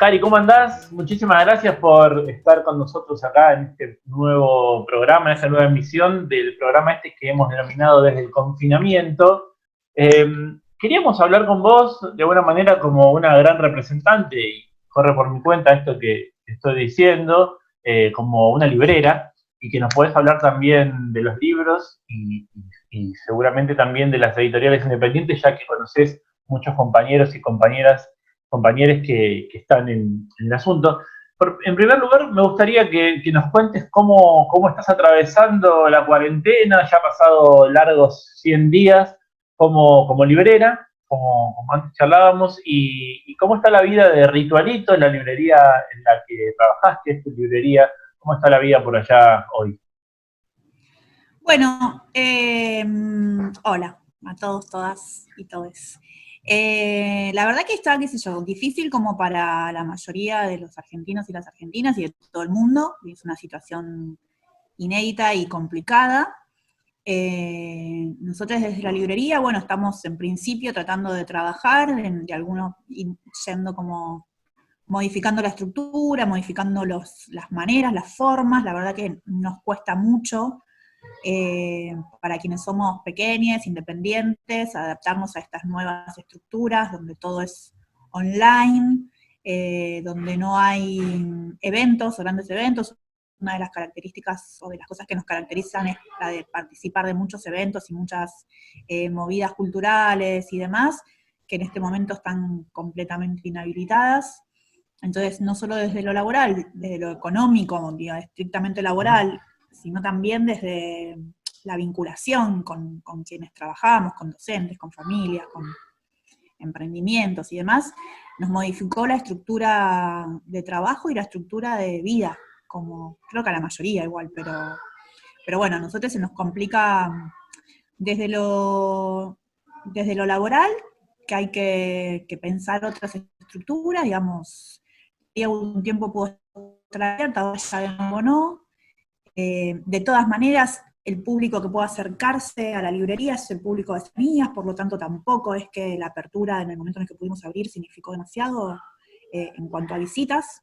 Cari, ¿cómo andás? Muchísimas gracias por estar con nosotros acá en este nuevo programa, en esta nueva emisión del programa que hemos denominado Desde el Confinamiento. Eh, Queríamos hablar con vos de alguna manera como una gran representante, y corre por mi cuenta esto que estoy diciendo, como una librera, y que nos podés hablar también de los libros y seguramente también de las editoriales independientes, ya que conocés muchos compañeros y compañeros que están en el asunto. En primer lugar, me gustaría que nos cuentes cómo estás atravesando la cuarentena. Ya ha pasado largos 100 días como librera, como antes charlábamos, y cómo está la vida de Ritualito, en la librería en la que trabajaste, es tu librería. ¿Cómo está la vida por allá hoy? Bueno, hola a todos, todas y todes. La verdad que está, qué sé yo, difícil como para la mayoría de los argentinos y las argentinas y de todo el mundo. Es una situación inédita y complicada. Nosotros desde la librería, bueno, estamos en principio tratando de trabajar, de algunos yendo como modificando la estructura, modificando las maneras, las formas. La verdad que nos cuesta mucho. Para quienes somos pequeños, independientes, adaptarnos a estas nuevas estructuras donde todo es online, donde no hay eventos, grandes eventos. Una de las características o de las cosas que nos caracterizan es la de participar de muchos eventos y muchas movidas culturales y demás, que en este momento están completamente inhabilitadas. Entonces, no solo desde lo laboral, desde lo económico, digo, estrictamente laboral, sino también desde la vinculación con quienes trabajamos, con docentes, con familias, con emprendimientos y demás, nos modificó la estructura de trabajo y la estructura de vida, como creo que a la mayoría igual, pero bueno, a nosotros se nos complica desde lo laboral, que hay que pensar otras estructuras, digamos, un tiempo puedo estar abierta, ahora ya de nuevo no. De todas maneras, el público que pueda acercarse a la librería es el público de semillas, por lo tanto tampoco es que la apertura en el momento en el que pudimos abrir significó demasiado en cuanto a visitas.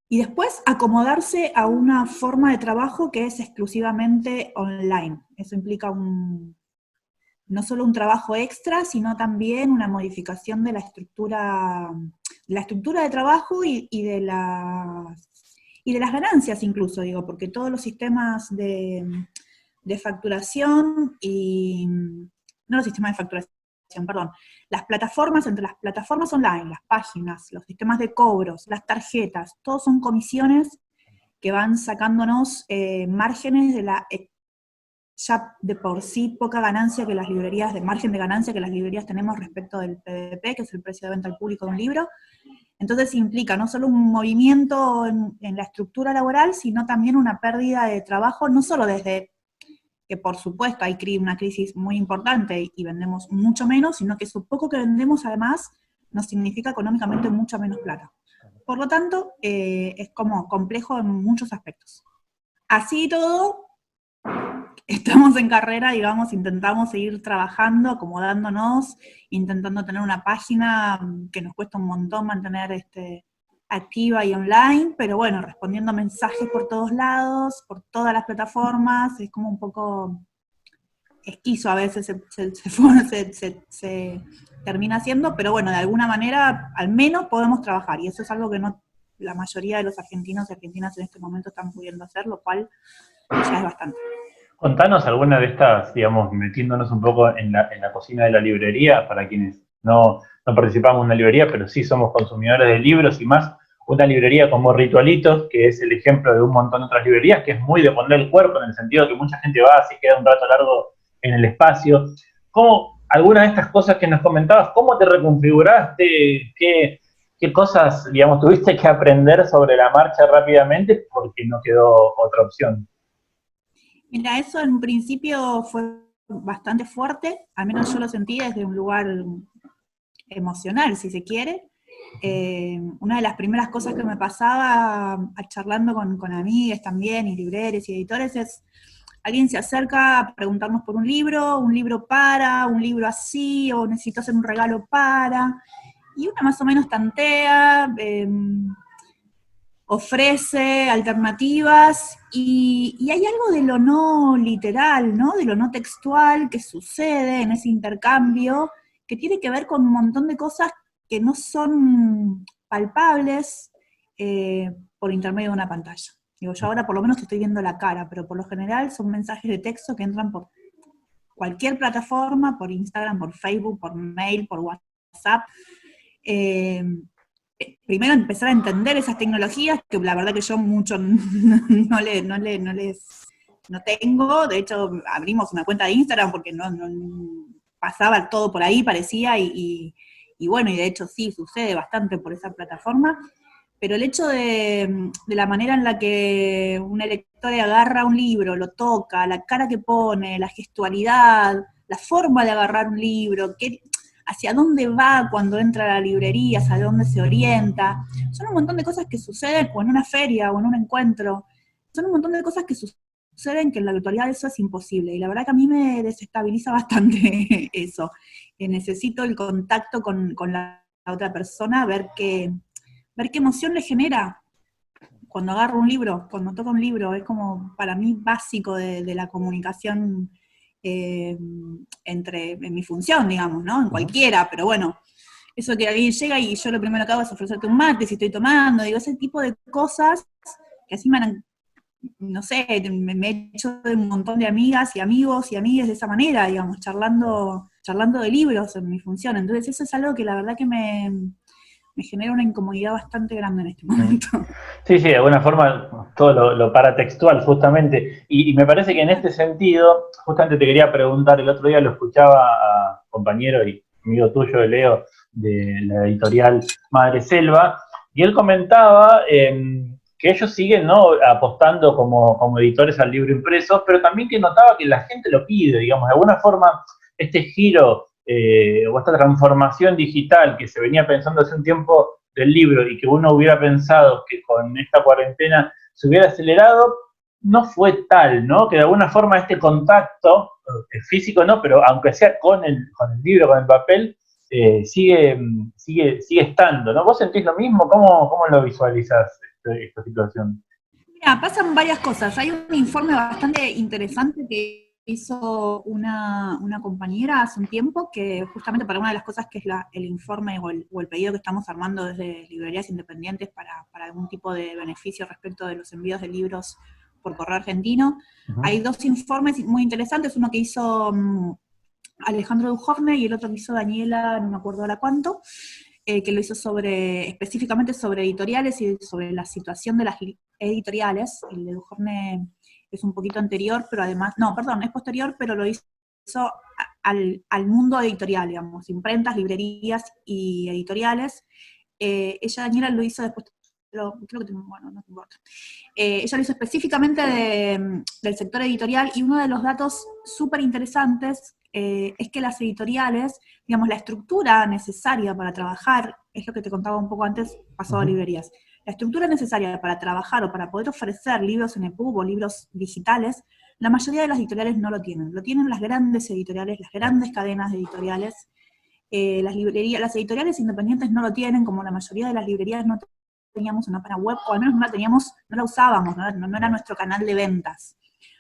Y después acomodarse a una forma de trabajo que es exclusivamente online. Eso implica no solo un trabajo extra, sino también una modificación de la estructura de trabajo y de las ganancias incluso, digo, porque todos los sistemas de facturación no los sistemas de facturación, perdón, las plataformas, entre las plataformas online, las páginas, los sistemas de cobros, las tarjetas, todos son comisiones que van sacándonos márgenes de la ya de por sí poca ganancia que las librerías, de margen de ganancia que las librerías tenemos respecto del PVP, que es el precio de venta al público de un libro. Entonces implica no solo un movimiento en la estructura laboral, sino también una pérdida de trabajo, no solo desde que por supuesto hay una crisis muy importante y vendemos mucho menos, sino que eso poco que vendemos además nos significa económicamente mucha menos plata. Por lo tanto, es como complejo en muchos aspectos. Así y todo, estamos en carrera, digamos, intentamos seguir trabajando, acomodándonos, intentando tener una página que nos cuesta un montón mantener activa y online, pero bueno, respondiendo mensajes por todos lados, por todas las plataformas, es como un poco esquizo a veces se termina haciendo, pero bueno, de alguna manera al menos podemos trabajar, y eso es algo que no la mayoría de los argentinos y argentinas en este momento están pudiendo hacer, lo cual ya es bastante. Contanos alguna de estas, digamos, metiéndonos un poco en la cocina de la librería, para quienes no participamos en una librería, pero sí somos consumidores de libros, y más una librería como Ritualitos, que es el ejemplo de un montón de otras librerías, que es muy de poner el cuerpo, en el sentido de que mucha gente va, así queda un rato largo en el espacio. ¿Cómo, alguna de estas cosas que nos comentabas, cómo te reconfiguraste? ¿Qué cosas, digamos, tuviste que aprender sobre la marcha rápidamente porque no quedó otra opción? Mira, eso en principio fue bastante fuerte, al menos yo lo sentí desde un lugar emocional, si se quiere. Una de las primeras cosas que me pasaba charlando con amigas también, y libreros y editores, es alguien se acerca a preguntarnos por un libro para, un libro así, o necesito hacer un regalo para, y una más o menos tantea, ofrece alternativas, y hay algo de lo no literal, ¿no? De lo no textual que sucede en ese intercambio, que tiene que ver con un montón de cosas que no son palpables por intermedio de una pantalla. Digo, yo ahora por lo menos te estoy viendo la cara, pero por lo general son mensajes de texto que entran por cualquier plataforma, por Instagram, por Facebook, por mail, por WhatsApp. Primero empezar a entender esas tecnologías, que la verdad que yo mucho no tengo. De hecho, abrimos una cuenta de Instagram porque no pasaba todo por ahí, parecía, y bueno, y de hecho sí, sucede bastante por esa plataforma, pero el hecho de la manera en la que un lector agarra un libro, lo toca, la cara que pone, la gestualidad, la forma de agarrar un libro, hacia dónde va cuando entra a la librería, hacia dónde se orienta, son un montón de cosas que suceden, o en una feria, o en un encuentro, son un montón de cosas que suceden que en la virtualidad eso es imposible, y la verdad que a mí me desestabiliza bastante eso. Necesito el contacto con la otra persona, ver qué emoción le genera cuando agarro un libro, cuando toco un libro. Es como para mí básico de la comunicación en mi función, digamos, ¿no? En cualquiera, pero bueno, eso que alguien llega y yo lo primero que hago es ofrecerte un mate si estoy tomando, digo, ese tipo de cosas que así me han, no sé, me he hecho de un montón de amigas y amigos y amigas de esa manera, digamos, charlando de libros en mi función. Entonces eso es algo que la verdad que me genera una incomodidad bastante grande en este momento. Sí, de alguna forma todo lo paratextual, justamente. Y me parece que en este sentido, justamente te quería preguntar, el otro día lo escuchaba a compañero y amigo tuyo, de Leo, de la editorial Madre Selva, y él comentaba que ellos siguen, ¿no?, apostando como editores al libro impreso, pero también que notaba que la gente lo pide, digamos, de alguna forma este giro o esta transformación digital que se venía pensando hace un tiempo del libro y que uno hubiera pensado que con esta cuarentena se hubiera acelerado, no fue tal, ¿no? Que de alguna forma este contacto, físico no, pero aunque sea con el libro, con el papel, sigue estando, ¿no? ¿Vos sentís lo mismo? ¿Cómo lo visualizás esta situación? Mira, pasan varias cosas. Hay un informe bastante interesante que hizo una compañera hace un tiempo, que justamente para una de las cosas que es el informe o el pedido que estamos armando desde librerías independientes para algún tipo de beneficio respecto de los envíos de libros por correo argentino. Hay dos informes muy interesantes, uno que hizo Alejandro Duhovne y el otro que hizo Daniela, no me acuerdo ahora cuánto, que lo hizo específicamente sobre editoriales y sobre la situación de las editoriales. El de Duhovne es un poquito anterior, pero además, no, perdón, es posterior, pero lo hizo al mundo editorial, digamos, imprentas, librerías y editoriales. Ella, Daniela, lo hizo después, pero creo que, bueno, no importa. Ella lo hizo específicamente del sector editorial, y uno de los datos súper interesantes es que las editoriales, digamos, la estructura necesaria para trabajar, es lo que te contaba un poco antes, pasado a librerías, la estructura necesaria para trabajar o para poder ofrecer libros en EPUB o libros digitales, la mayoría de las editoriales no lo tienen las grandes editoriales, las grandes cadenas de editoriales. Las editoriales independientes no lo tienen, como la mayoría de las librerías no teníamos una página web, o al menos no la usábamos, no era nuestro canal de ventas.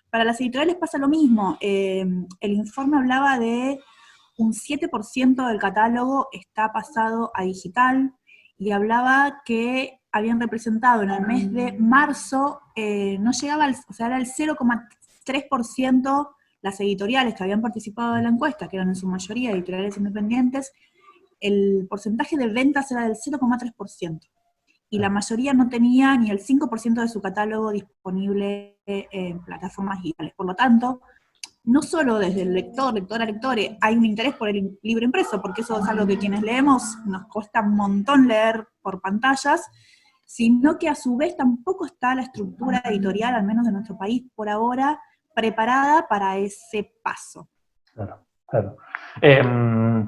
Para las editoriales pasa lo mismo. El informe hablaba de un 7% del catálogo está pasado a digital, y hablaba que habían representado en el mes de marzo, no llegaba o sea, era el 0,3% las editoriales que habían participado de la encuesta, que eran en su mayoría editoriales independientes, el porcentaje de ventas era del 0,3%. Y la mayoría no tenía ni el 5% de su catálogo disponible en plataformas digitales. Por lo tanto, no solo desde el lectore, hay un interés por el libro impreso, porque eso es algo que quienes leemos nos cuesta un montón leer por pantallas, sino que a su vez tampoco está la estructura editorial, al menos de nuestro país por ahora, preparada para ese paso. Claro.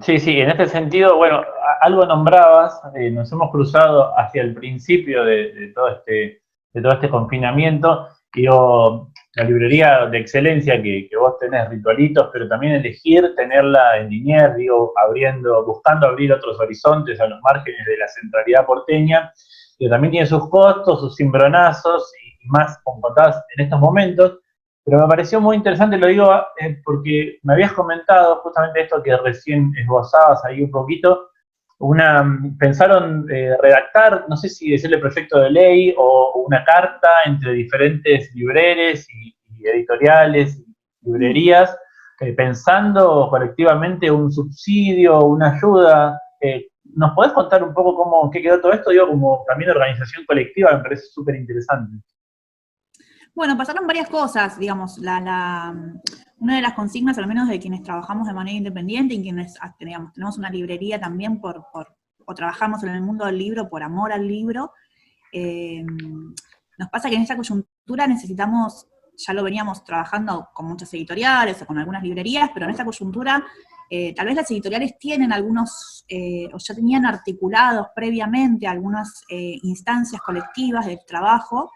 Sí, en este sentido, bueno, algo nombrabas, nos hemos cruzado hacia el principio de todo este confinamiento, y yo la librería de excelencia que vos tenés, Ritualitos, pero también elegir tenerla en Liniers, digo, buscando abrir otros horizontes a los márgenes de la centralidad porteña, que también tiene sus costos, sus cimbronazos, y más con contadas en estos momentos, pero me pareció muy interesante, lo digo porque me habías comentado justamente esto que recién esbozabas ahí un poquito, pensaron redactar, no sé si decirle proyecto de ley o una carta entre diferentes libreres y editoriales y librerías, pensando colectivamente un subsidio, una ayuda. ¿Nos podés contar un poco qué quedó todo esto? Digo, como también organización colectiva, me parece súper interesante. Bueno, pasaron varias cosas, digamos, una de las consignas, al menos de quienes trabajamos de manera independiente y quienes, digamos, tenemos una librería también o trabajamos en el mundo del libro por amor al libro, nos pasa que en esta coyuntura necesitamos, ya lo veníamos trabajando con muchas editoriales o con algunas librerías, pero en esta coyuntura tal vez las editoriales tienen algunos, o ya tenían articulados previamente algunas instancias colectivas de trabajo,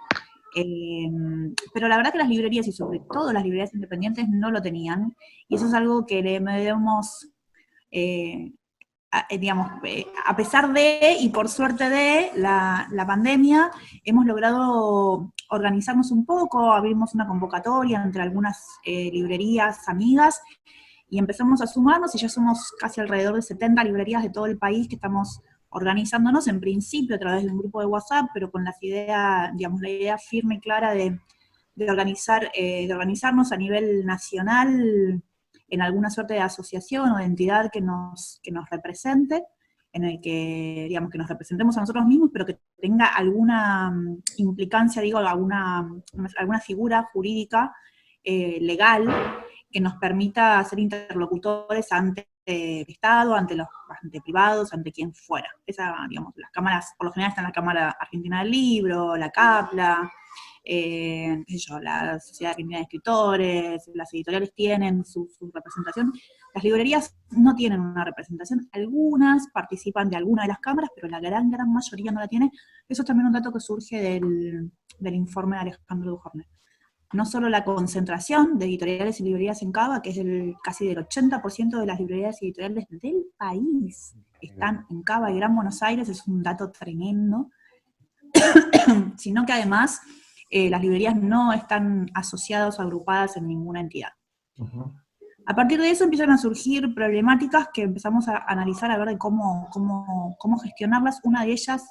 pero la verdad que las librerías, y sobre todo las librerías independientes, no lo tenían, y eso es algo que debemos, digamos, a pesar de, y por suerte de, la pandemia, hemos logrado organizarnos un poco, abrimos una convocatoria entre algunas librerías amigas, y empezamos a sumarnos, y ya somos casi alrededor de 70 librerías de todo el país que estamos organizándonos, en principio a través de un grupo de WhatsApp, pero con las ideas, digamos, la idea firme y clara de organizarnos a nivel nacional en alguna suerte de asociación o de entidad que nos represente, en el que, digamos, que nos representemos a nosotros mismos, pero que tenga alguna implicancia, digo, alguna figura jurídica, legal, que nos permita ser interlocutores ante el Estado, ante privados, ante quien fuera. Digamos, las cámaras, por lo general están la Cámara Argentina del Libro, la CAPLA, qué sé yo, la Sociedad Argentina de Escritores, las editoriales tienen su representación. Las librerías no tienen una representación, algunas participan de alguna de las cámaras, pero la gran mayoría no la tiene. Eso es también un dato que surge del informe de Alejandro Duhorne. No solo la concentración de editoriales y librerías en Cava, que es casi del 80% de las librerías y editoriales del país están en Cava y Gran Buenos Aires, es un dato tremendo, sino que además las librerías no están asociadas o agrupadas en ninguna entidad. Uh-huh. A partir de eso empiezan a surgir problemáticas que empezamos a analizar a ver de cómo gestionarlas. Una de ellas,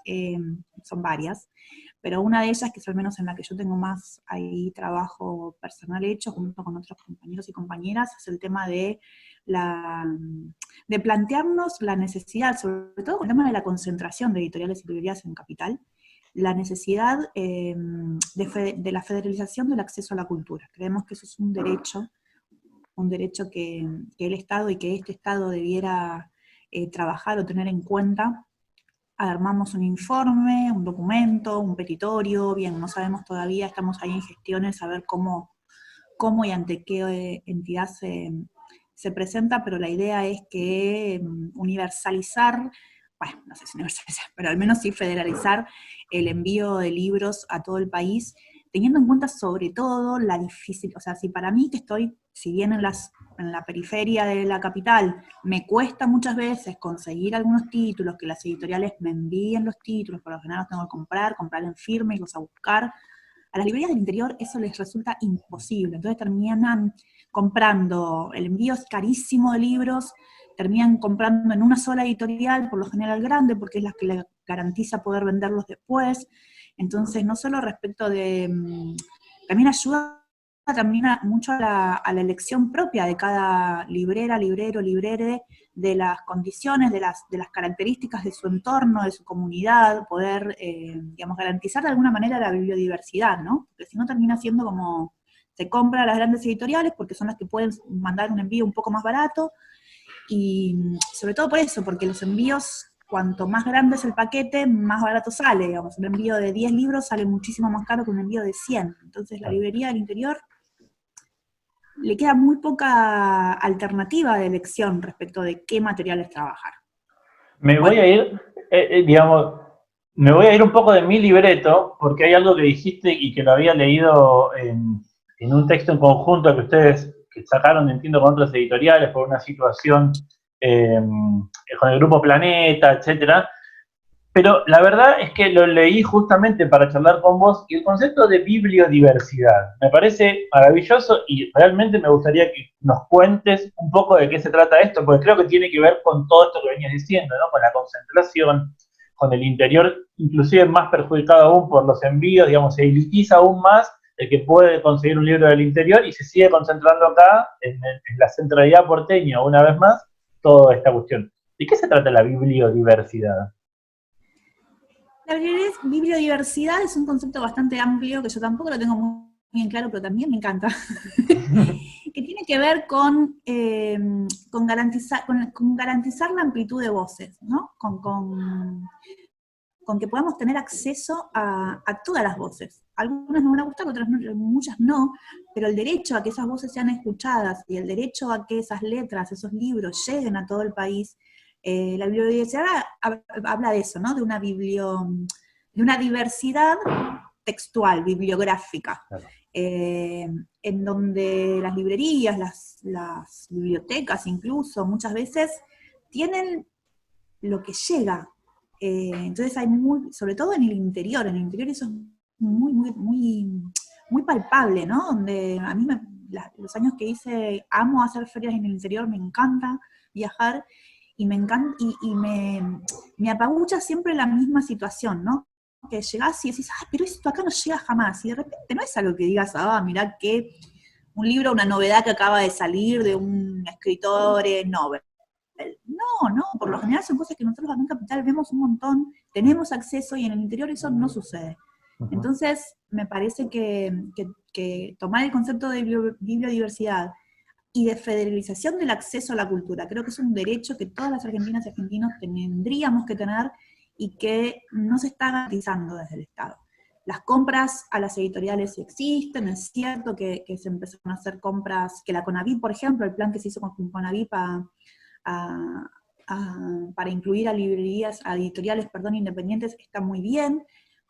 son varias, pero una de ellas, que es al menos en la que yo tengo más ahí trabajo personal hecho, junto con otros compañeros y compañeras, es el tema de plantearnos la necesidad, sobre todo con el tema de la concentración de editoriales y librerías en Capital, la necesidad de la federalización del acceso a la cultura. Creemos que eso es un derecho que el Estado y que este Estado debiera trabajar o tener en cuenta. Armamos un informe, un documento, un petitorio, bien, no sabemos todavía, estamos ahí en gestiones a ver cómo y ante qué entidad se presenta, pero la idea es que universalizar, bueno, no sé si universalizar, pero al menos sí federalizar el envío de libros a todo el país, teniendo en cuenta sobre todo la difícil, o sea, si para mí que estoy, si bien en la periferia de la capital, me cuesta muchas veces conseguir algunos títulos, que las editoriales me envíen los títulos, por lo general los tengo que comprar en firme, irlos a buscar. A las librerías del interior eso les resulta imposible, entonces terminan comprando, el envío es carísimo de libros, terminan comprando en una sola editorial, por lo general grande, porque es la que les garantiza poder venderlos después. Entonces, no solo respecto de, también ayuda también mucho a la elección propia de cada librera, librero, librere, de las condiciones, de las características de su entorno, de su comunidad, poder, digamos, garantizar de alguna manera la biodiversidad, ¿no? Porque si no termina siendo como, se compra a las grandes editoriales porque son las que pueden mandar un envío un poco más barato, y sobre todo por eso, porque los envíos, cuanto más grande es el paquete, más barato sale, digamos, un envío de 10 libros sale muchísimo más caro que un envío de 100, entonces la librería del interior le queda muy poca alternativa de elección respecto de qué materiales trabajar. Me voy a ir, digamos, me voy a ir un poco de mi libreto, porque hay algo que dijiste y que lo había leído en en un texto en conjunto que ustedes que sacaron, entiendo, con otras editoriales por una situación con el Grupo Planeta, etcétera. Pero la verdad es que lo leí justamente para charlar con vos y el concepto de bibliodiversidad me parece maravilloso y realmente me gustaría que nos cuentes un poco de qué se trata esto, porque creo que tiene que ver con todo esto que venías diciendo, ¿no? Con la concentración, con el interior, inclusive más perjudicado aún por los envíos, digamos, se elitiza aún más el que puede conseguir un libro del interior y se sigue concentrando acá en la centralidad porteña, una vez más, toda esta cuestión. ¿De qué se trata la bibliodiversidad? La bibliodiversidad es un concepto bastante amplio que yo tampoco lo tengo muy bien claro, pero también me encanta. Que tiene que ver con garantizar la amplitud de voces, ¿no? Con que podamos tener acceso a todas las voces. Algunas nos van a gustar, otras no, muchas no, pero el derecho a que esas voces sean escuchadas y el derecho a que esas letras, esos libros lleguen a todo el país, la bibliodiversidad habla de eso, ¿no? De una diversidad textual, bibliográfica, Claro. en donde las librerías, las bibliotecas incluso, muchas veces tienen lo que llega. Entonces hay sobre todo en el interior eso es muy, muy, muy, muy palpable, ¿no? Donde a mí los años que hice, amo hacer ferias en el interior, me encanta viajar, y me encanta, me apabulla siempre la misma situación, ¿no? Que llegás y decís, ah, pero esto acá no llega jamás, y de repente no es algo que digas, ah, mirá que un libro, una novedad que acaba de salir de un escritor Nobel. No, no, por lo general son cosas que nosotros acá en Capital vemos un montón, tenemos acceso y en el interior eso no sucede. Uh-huh. Entonces, me parece que tomar el concepto de bibliodiversidad y de federalización del acceso a la cultura, creo que es un derecho que todas las argentinas y argentinos tendríamos que tener y que no se está garantizando desde el Estado. Las compras a las editoriales sí existen, es cierto que se empezaron a hacer compras, que la CONAVIP, por ejemplo, el plan que se hizo con CONAVIP a, para incluir a librerías, a editoriales, perdón, independientes, está muy bien,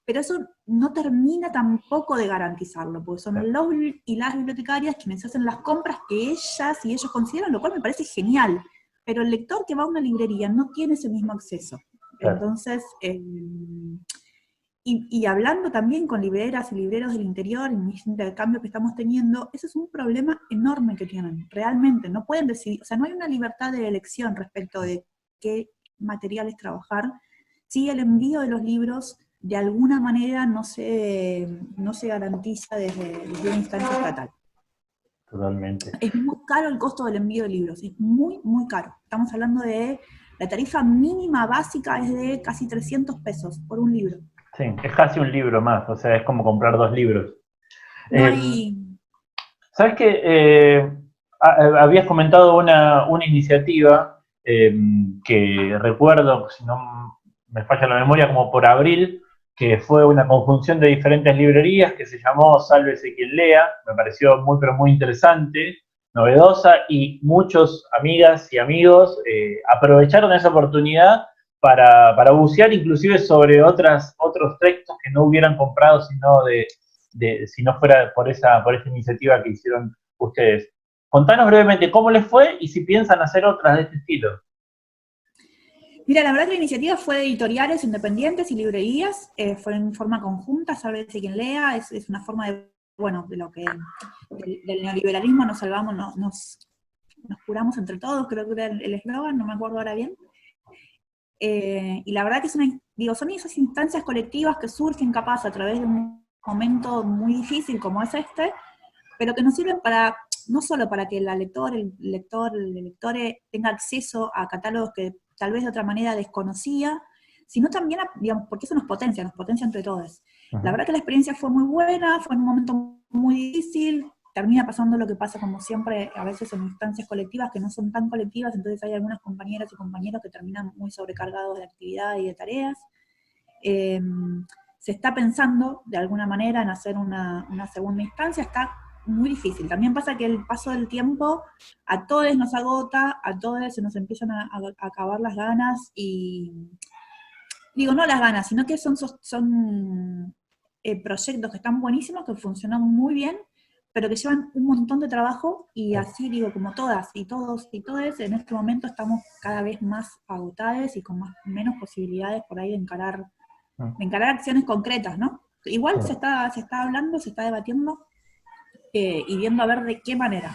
pero eso no termina tampoco de garantizarlo, porque son los y las bibliotecarias quienes hacen las compras que ellas y ellos consideran, lo cual me parece genial, pero el lector que va a una librería no tiene ese mismo acceso. Claro. Entonces, y hablando también con libreras y libreros del interior, en el intercambio que estamos teniendo, ese es un problema enorme que tienen, realmente, no pueden decidir, o sea, no hay una libertad de elección respecto de qué materiales trabajar, si el envío de los libros de alguna manera no se garantiza desde una instancia estatal. Totalmente. Es muy caro el costo del envío de libros, es muy, muy caro. Estamos hablando de, la tarifa mínima básica es de casi 300 pesos por un libro. Sí, es casi un libro más, o sea, es como comprar dos libros. No hay... ¿Sabes qué? Habías comentado una iniciativa que recuerdo, si no me falla la memoria, como por abril, que fue una conjunción de diferentes librerías que se llamó Sálvese quien lea. Me pareció muy, pero muy interesante, novedosa, y muchos amigas y amigos aprovecharon esa oportunidad para bucear inclusive sobre otros textos que no hubieran comprado, sino si no fuera por esa iniciativa que hicieron ustedes. Contanos brevemente cómo les fue y si piensan hacer otras de este estilo. Mira, la verdad que la iniciativa fue de editoriales independientes y librerías, fue en forma conjunta, Sálvese quien lea, es una forma de, bueno, de lo que del neoliberalismo nos salvamos, nos curamos entre todos, creo que era el eslogan, no me acuerdo ahora bien. Y la verdad que son esas instancias colectivas que surgen capaz a través de un momento muy difícil como es este, pero que nos sirven para, no solo para que el lector tenga acceso a catálogos que tal vez de otra manera desconocía, sino también, digamos, porque eso nos potencia entre todos. Uh-huh. La verdad que la experiencia fue muy buena, fue en un momento muy difícil, termina pasando lo que pasa como siempre a veces en instancias colectivas que no son tan colectivas, entonces hay algunas compañeras y compañeros que terminan muy sobrecargados de actividad y de tareas. Se está pensando de alguna manera en hacer una segunda instancia, está muy difícil. También pasa que el paso del tiempo a todos nos agota, a todos se nos empiezan a acabar las ganas y, digo, no las ganas, sino que son proyectos que están buenísimos, que funcionan muy bien, pero que llevan un montón de trabajo, y así digo, como todas y todos y todes, en este momento estamos cada vez más agotados y con menos posibilidades por ahí de encarar acciones concretas, ¿no? Igual se está hablando, se está debatiendo y viendo a ver de qué manera.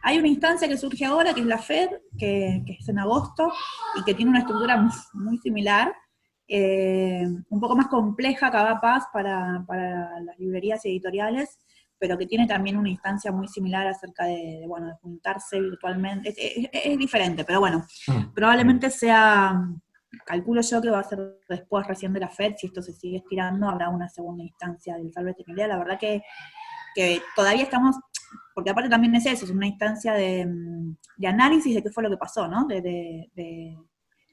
Hay una instancia que surge ahora, que es la FED, que es en agosto, y que tiene una estructura muy, muy similar, un poco más compleja capaz para las librerías editoriales, pero que tiene también una instancia muy similar acerca de juntarse virtualmente. Es diferente, pero bueno, probablemente sea, calculo yo que va a ser después recién de la FED, si esto se sigue estirando, habrá una segunda instancia del saldo de tecnología. La verdad que todavía estamos, porque aparte también es eso, es una instancia de análisis de qué fue lo que pasó, ¿no?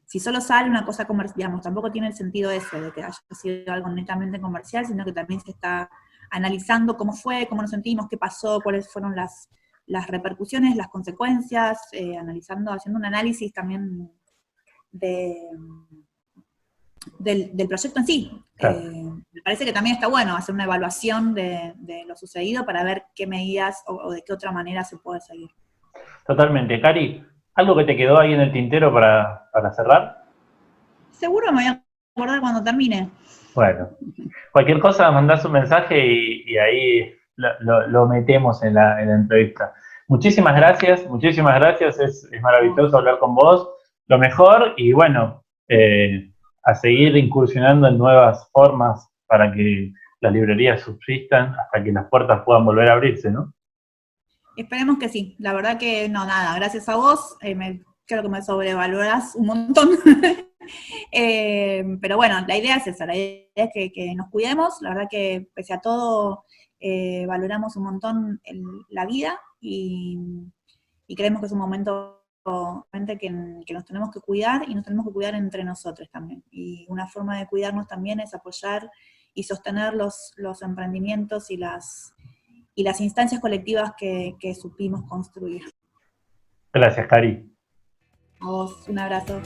Si solo sale una cosa comercial, digamos, tampoco tiene el sentido ese de que haya sido algo netamente comercial, sino que también se está analizando cómo fue, cómo nos sentimos, qué pasó, cuáles fueron las repercusiones, las consecuencias, haciendo un análisis también del proyecto en sí. Claro. Me parece que también está bueno hacer una evaluación de lo sucedido para ver qué medidas o de qué otra manera se puede seguir. Totalmente. Cari, ¿algo que te quedó ahí en el tintero para cerrar? Seguro me voy a acordar cuando termine. Bueno, cualquier cosa mandás un mensaje y ahí lo metemos en la entrevista. Muchísimas gracias, es maravilloso hablar con vos, lo mejor, y bueno, a seguir incursionando en nuevas formas para que las librerías subsistan hasta que las puertas puedan volver a abrirse, ¿no? Esperemos que sí, la verdad que no, nada, gracias a vos, creo que me sobrevalorás un montón. Pero bueno, la idea es esa, la idea es que nos cuidemos, la verdad que pese a todo valoramos un montón la vida y creemos que es un momento que nos tenemos que cuidar, y nos tenemos que cuidar entre nosotros también. Y una forma de cuidarnos también es apoyar y sostener los emprendimientos y las instancias colectivas que supimos construir. Gracias, Cari. A vos, un abrazo.